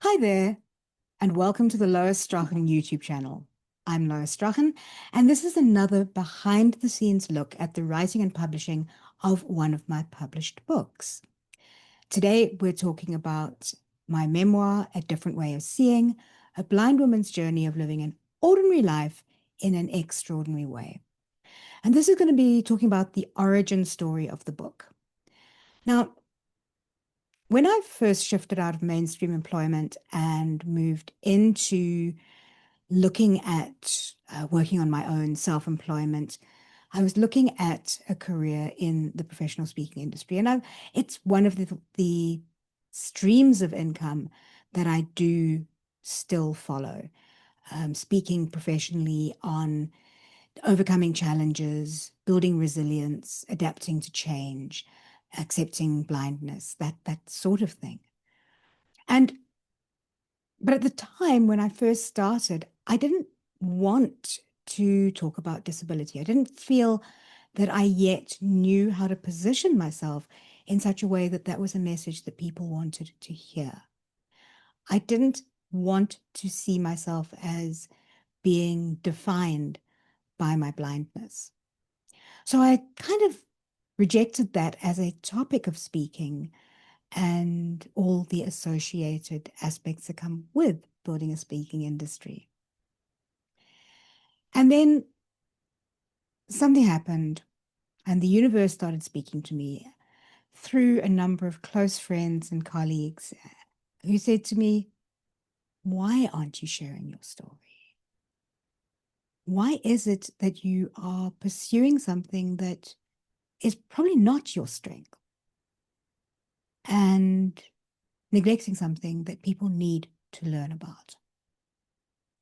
Hi there, and welcome to the Lois Strachan YouTube channel. I'm Lois Strachan, and this is another behind the scenes look at the writing and publishing of one of my published books. Today, we're talking about my memoir, A Different Way of Seeing, a blind woman's journey of living an ordinary life in an extraordinary way. And this is going to be talking about the origin story of the book. Now, when I first shifted out of mainstream employment and moved into looking at working on my own self-employment, I was looking at a career in the professional speaking industry. And it's one of the streams of income that I do still follow. Speaking professionally on overcoming challenges, building resilience, adapting to change, accepting blindness, that sort of thing. And but at the time when I first started, I didn't want to talk about disability. I didn't feel that I yet knew how to position myself in such a way that that was a message that people wanted to hear. I didn't want to see myself as being defined by my blindness. So I kind of rejected that as a topic of speaking and all the associated aspects that come with building a speaking industry. And then something happened, and the universe started speaking to me through a number of close friends and colleagues who said to me, "Why aren't you sharing your story? Why is it that you are pursuing something that is probably not your strength and neglecting something that people need to learn about?"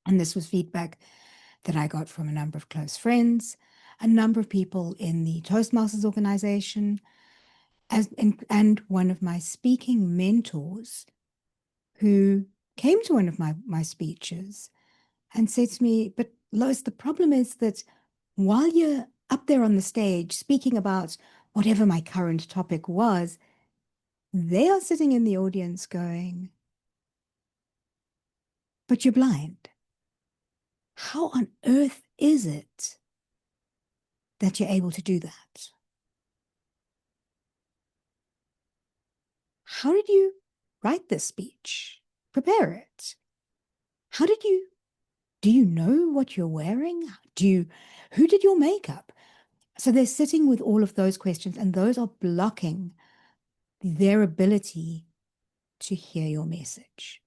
And this was feedback that I got from a number of close friends, a number of people in the Toastmasters organization, and one of my speaking mentors who came to one of my speeches and said to me, "But Lois, the problem is that while you're up there on the stage speaking about whatever my current topic was, they are sitting in the audience going, 'But you're blind. How on earth is it that you're able to do that? How did you write this speech? Prepare it? How did you, do you know what you're wearing? Who did your makeup?'" So they're sitting with all of those questions, and those are blocking their ability to hear your message.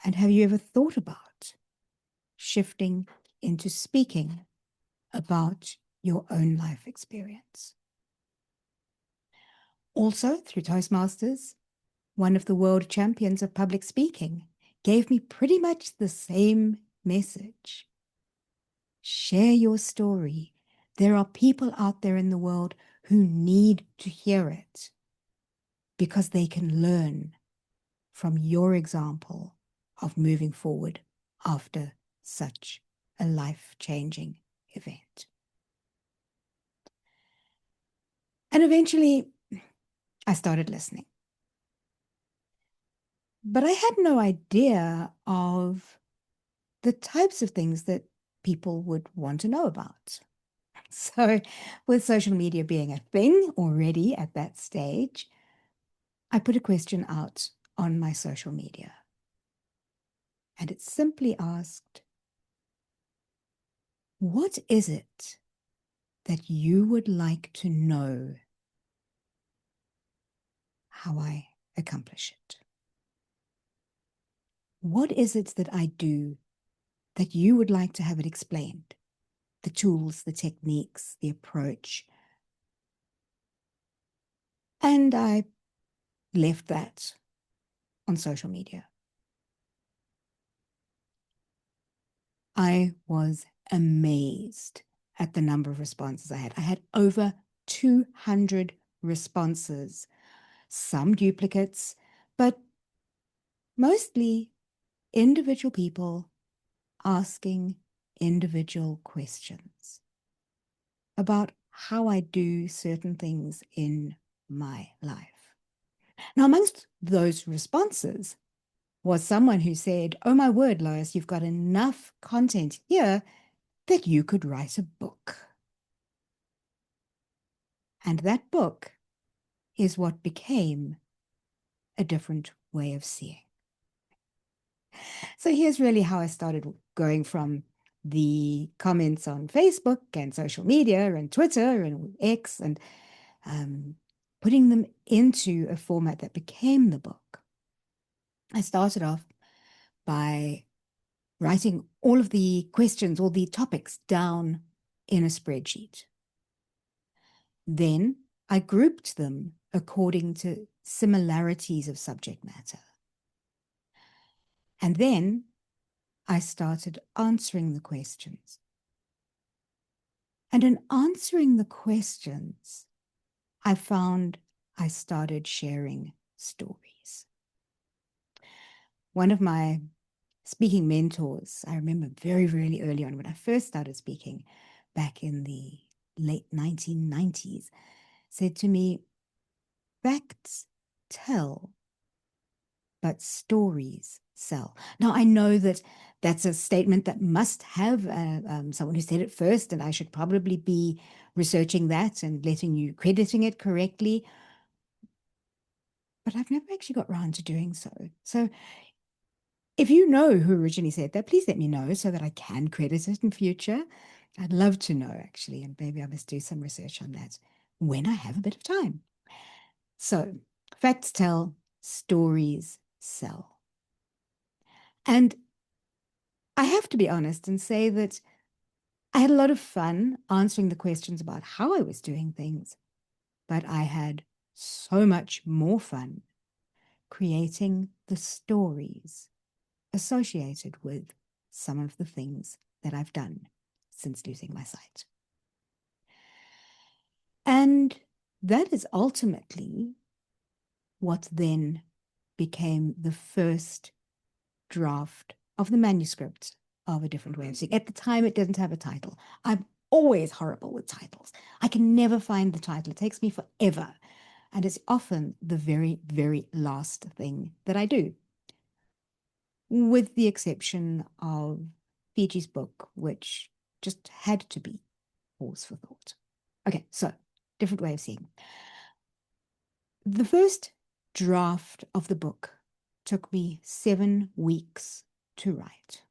And have you ever thought about shifting into speaking about your own life experience? Also, through Toastmasters, one of the world champions of public speaking gave me pretty much the same message. Share your story. There are people out there in the world who need to hear it because they can learn from your example of moving forward after such a life-changing event. And eventually, I started listening. But I had no idea of the types of things that people would want to know about. So, with social media being a thing already at that stage, I put a question out on my social media. And it simply asked, "What is it that you would like to know how I accomplish it? What is it that I do that you would like to have it explained? The tools, the techniques, the approach." And I left that on social media. I was amazed at the number of responses I had. I had over 200 responses, some duplicates, but mostly individual people asking individual questions about how I do certain things in my life. Now, amongst those responses, was someone who said, "Oh my word, Lois, you've got enough content here that you could write a book." And that book is what became A Different Way of Seeing. So here's really how I started going from the comments on Facebook and social media and Twitter and X and putting them into a format that became the book. I started off by writing all of the questions, all the topics down in a spreadsheet. Then I grouped them according to similarities of subject matter. And then I started answering the questions. And in answering the questions, I found I started sharing stories. One of my speaking mentors, I remember very, very early on when I first started speaking back in the late 1990s, said to me, "Facts tell, but stories sell." Now, I know that that's a statement that must have someone who said it first, and I should probably be researching that and crediting it correctly. But I've never actually got around to doing so. So if you know who originally said that, please let me know so that I can credit it in future. I'd love to know, actually, and maybe I must do some research on that when I have a bit of time. So, facts tell, stories sell. And I have to be honest and say that I had a lot of fun answering the questions about how I was doing things, but I had so much more fun creating the stories associated with some of the things that I've done since losing my sight. And that is ultimately what then became the first draft of the manuscript of A Different Way of Seeing. At the time, it didn't have a title. I'm always horrible with titles. I can never find the title. It takes me forever. And it's often the very, very last thing that I do, with the exception of Fiji's book, which just had to be Pause for Thought. Okay, so Different Way of Seeing. The first draft of the book took me 7 weeks to write.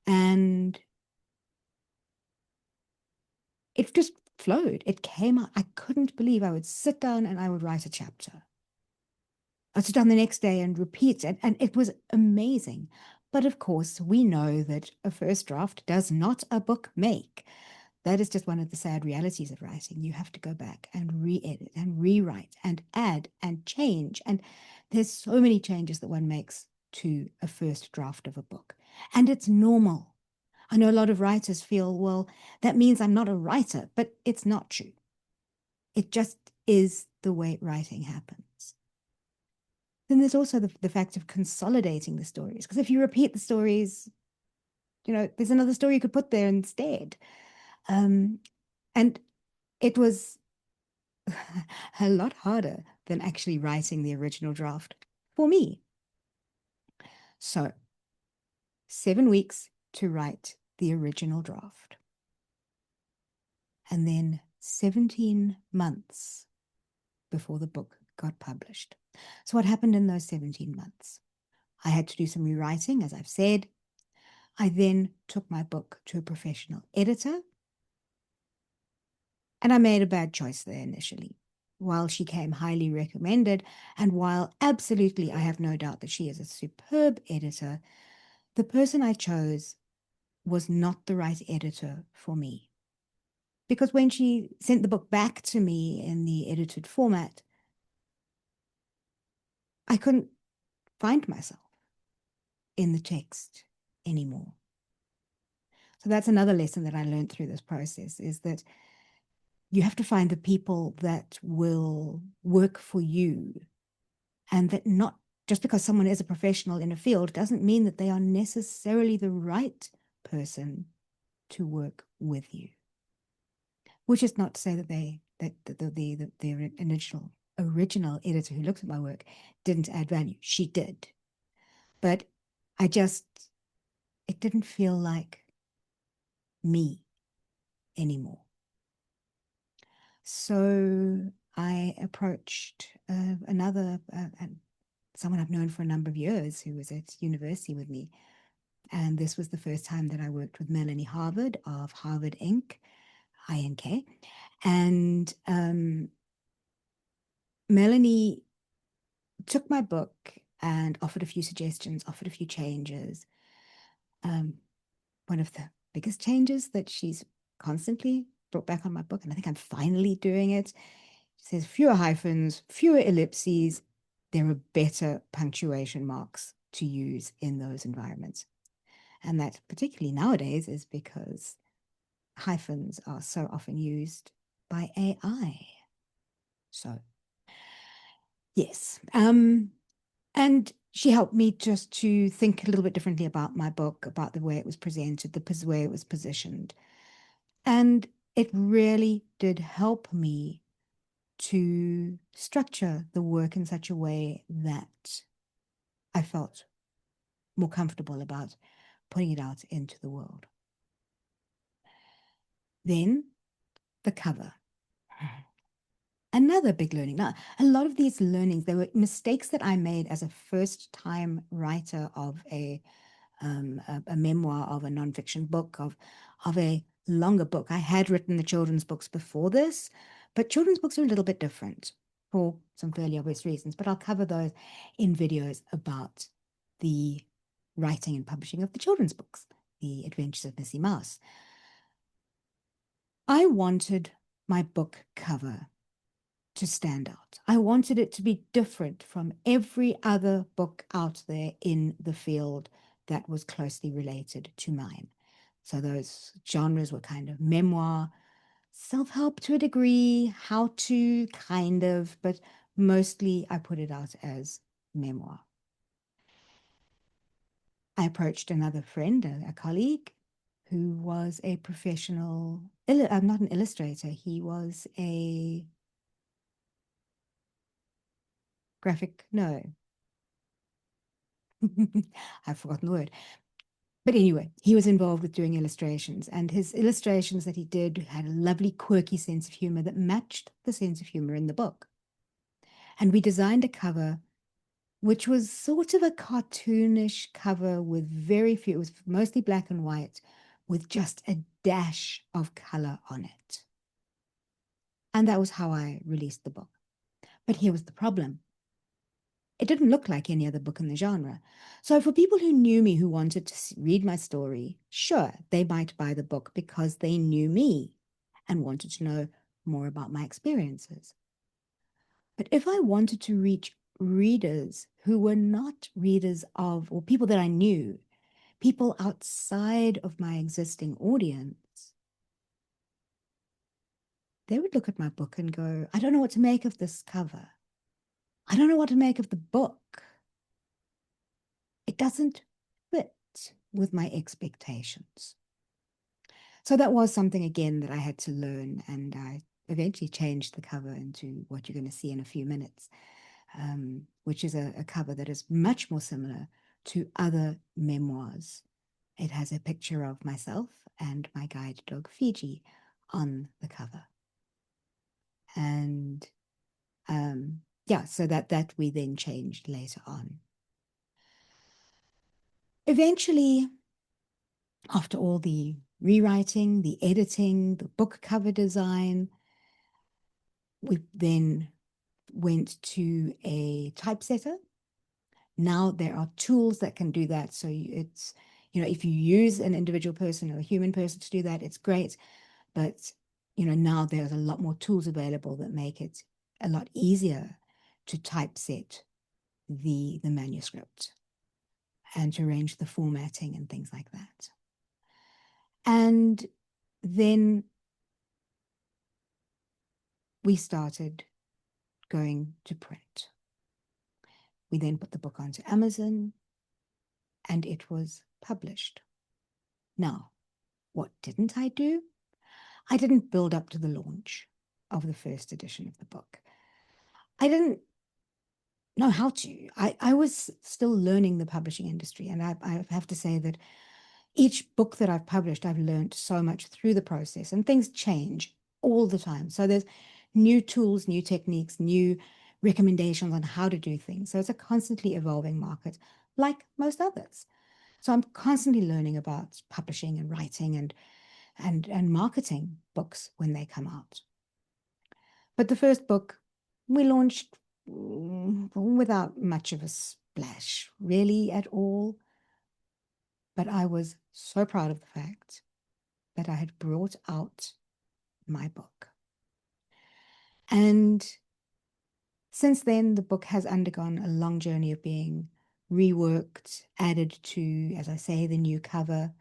And it just flowed. It came out. I couldn't believe I would sit down and I would write a chapter. I'd sit down the next day and repeat it, and it was amazing. But of course, we know that a first draft does not a book make. That is just one of the sad realities of writing. You have to go back and re-edit and rewrite and add and change. And there's so many changes that one makes to a first draft of a book. And it's normal. I know a lot of writers feel, well, that means I'm not a writer, but it's not true. It just is the way writing happens. Then there's also the fact of consolidating the stories. Because if you repeat the stories, there's another story you could put there instead. And it was a lot harder than actually writing the original draft for me. So 7 weeks to write the original draft. And then 17 months before the book got published. So what happened in those 17 months? I had to do some rewriting, as I've said. I then took my book to a professional editor. And I made a bad choice there initially. While she came highly recommended, and while absolutely I have no doubt that she is a superb editor, the person I chose was not the right editor for me. Because when she sent the book back to me in the edited format, I couldn't find myself in the text anymore. So that's another lesson that I learned through this process, is that you have to find the people that will work for you, and that not just because someone is a professional in a field doesn't mean that they are necessarily the right person to work with you. Which is not to say that their initial original editor who looked at my work didn't add value. She did. But I just, it didn't feel like me anymore. So I approached someone I've known for a number of years who was at university with me. And this was the first time that I worked with Melanie Harvard of Harvard Inc., INK. And Melanie took my book and offered a few suggestions, offered a few changes. One of the biggest changes that she's constantly brought back on my book, and I think I'm finally doing it, she says fewer hyphens, fewer ellipses. There are better punctuation marks to use in those environments. And that, particularly nowadays, is because hyphens are so often used by AI. So, yes. And she helped me just to think a little bit differently about my book, about the way it was presented, the way it was positioned. And it really did help me to structure the work in such a way that I felt more comfortable about putting it out into the world. Then the cover. Another big learning. Now, a lot of these learnings, they were mistakes that I made as a first-time writer of a memoir, of a nonfiction book, of a longer book. I had written the children's books before this, but children's books are a little bit different for some fairly obvious reasons. But I'll cover those in videos about the writing and publishing of the children's books, The Adventures of Missy Mouse. I wanted my book cover to stand out. I wanted it to be different from every other book out there in the field that was closely related to mine. So those genres were kind of memoir, self-help to a degree, how to kind of, but mostly I put it out as memoir. I approached another friend, a colleague, who was a professional, not an illustrator, he was a no, I've forgotten the word. But anyway, he was involved with doing illustrations, and his illustrations that he did had a lovely, quirky sense of humor that matched the sense of humor in the book. And we designed a cover which was sort of a cartoonish cover with very few, it was mostly black and white, with just a dash of color on it. And that was how I released the book. But here was the problem. It didn't look like any other book in the genre. So for people who knew me, who wanted to read my story, sure, they might buy the book because they knew me and wanted to know more about my experiences. But if I wanted to reach readers who were not readers of, or people that I knew, people outside of my existing audience, they would look at my book and go, I don't know what to make of this cover. I don't know what to make of the book. It doesn't fit with my expectations. So that was something, again, that I had to learn, and I eventually changed the cover into what you're going to see in a few minutes, which is a cover that is much more similar to other memoirs. It has a picture of myself and my guide dog Fiji on the cover. And yeah, so that we then changed later on. Eventually, after all the rewriting, the editing, the book cover design, we then went to a typesetter. Now there are tools that can do that. So it's, if you use an individual person or a human person to do that, it's great. But, now there's a lot more tools available that make it a lot easier to typeset the manuscript and to arrange the formatting and things like that. And then we started going to print. We then put the book onto Amazon and it was published. Now, what didn't I do? I didn't build up to the launch of the first edition of the book. I didn't know how to. I was still learning the publishing industry. And I have to say that each book that I've published, I've learned so much through the process, and things change all the time. So there's new tools, new techniques, new recommendations on how to do things. So it's a constantly evolving market, like most others. So I'm constantly learning about publishing and writing and marketing books when they come out. But the first book we launched without much of a splash, really, at all. But I was so proud of the fact that I had brought out my book. And since then, the book has undergone a long journey of being reworked, added to, as I say, the new cover.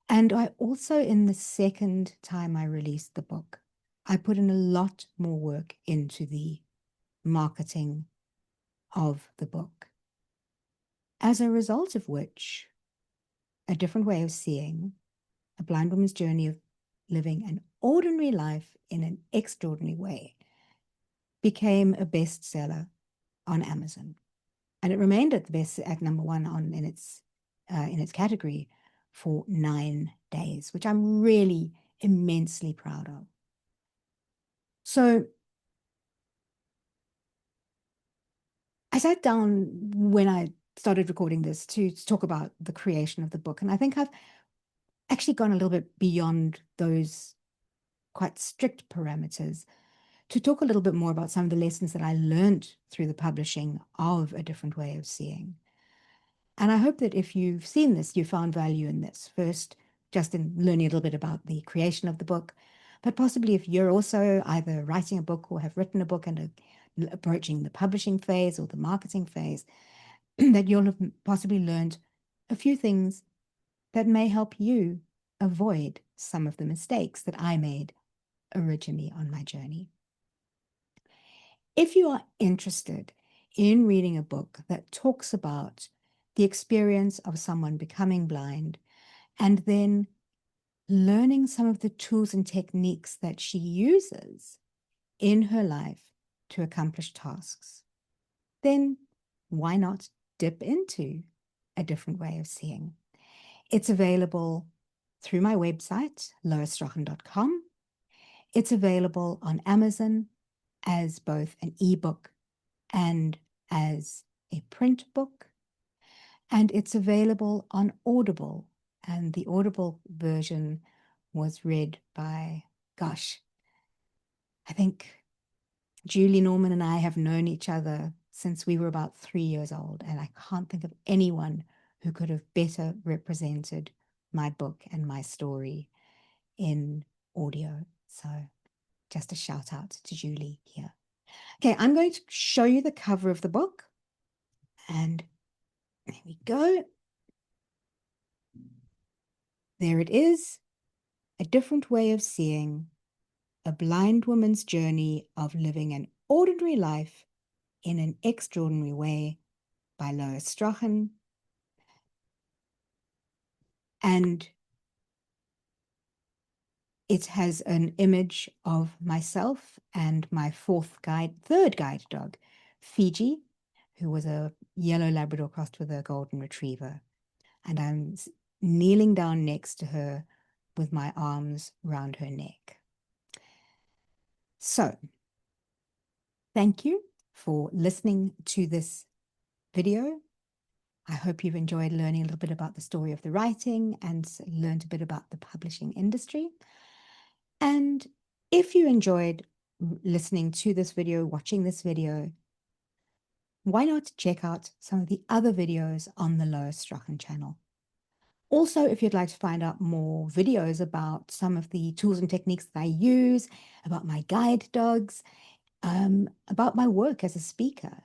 And I also, in the second time I released the book, I put in a lot more work into the marketing of the book. As a result of which, A Different Way of Seeing, A Blind Woman's Journey of Living an Ordinary Life in an Extraordinary Way, became a bestseller on Amazon. And it remained at number one in its category for 9 days, which I'm really immensely proud of. So I sat down when I started recording this to talk about the creation of the book. And I think I've actually gone a little bit beyond those quite strict parameters to talk a little bit more about some of the lessons that I learned through the publishing of A Different Way of Seeing. And I hope that if you've seen this, you found value in this. First, just in learning a little bit about the creation of the book, but possibly if you're also either writing a book or have written a book and are approaching the publishing phase or the marketing phase, that you'll have possibly learned a few things that may help you avoid some of the mistakes that I made originally on my journey. If you are interested in reading a book that talks about the experience of someone becoming blind and then learning some of the tools and techniques that she uses in her life to accomplish tasks, then why not dip into A Different Way of Seeing? It's available through my website, loisstrachen.com. It's available on Amazon as both an ebook and as a print book. And it's available on Audible. And the Audible version was read by, gosh, I think Julie Norman and I have known each other since we were about 3 years old. And I can't think of anyone who could have better represented my book and my story in audio. So just a shout out to Julie here. Okay, I'm going to show you the cover of the book. And there we go. There it is. A Different Way of Seeing, A Blind Woman's Journey of Living an Ordinary Life in an Extraordinary Way by Lois Strachen. And it has an image of myself and my third guide dog, Fiji, who was a yellow Labrador crossed with a golden retriever. And I'm kneeling down next to her with my arms round her neck. So, thank you for listening to this video. I hope you've enjoyed learning a little bit about the story of the writing and learned a bit about the publishing industry. And if you enjoyed listening to this video, watching this video, why not check out some of the other videos on the Lois Strachen channel? Also, if you'd like to find out more videos about some of the tools and techniques that I use, about my guide dogs, about my work as a speaker,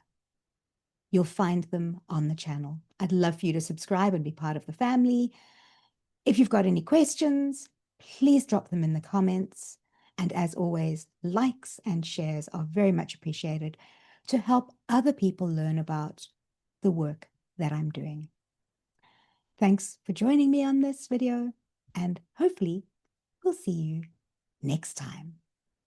you'll find them on the channel. I'd love for you to subscribe and be part of the family. If you've got any questions, please drop them in the comments. And as always, likes and shares are very much appreciated to help other people learn about the work that I'm doing. Thanks for joining me on this video, and hopefully we'll see you next time.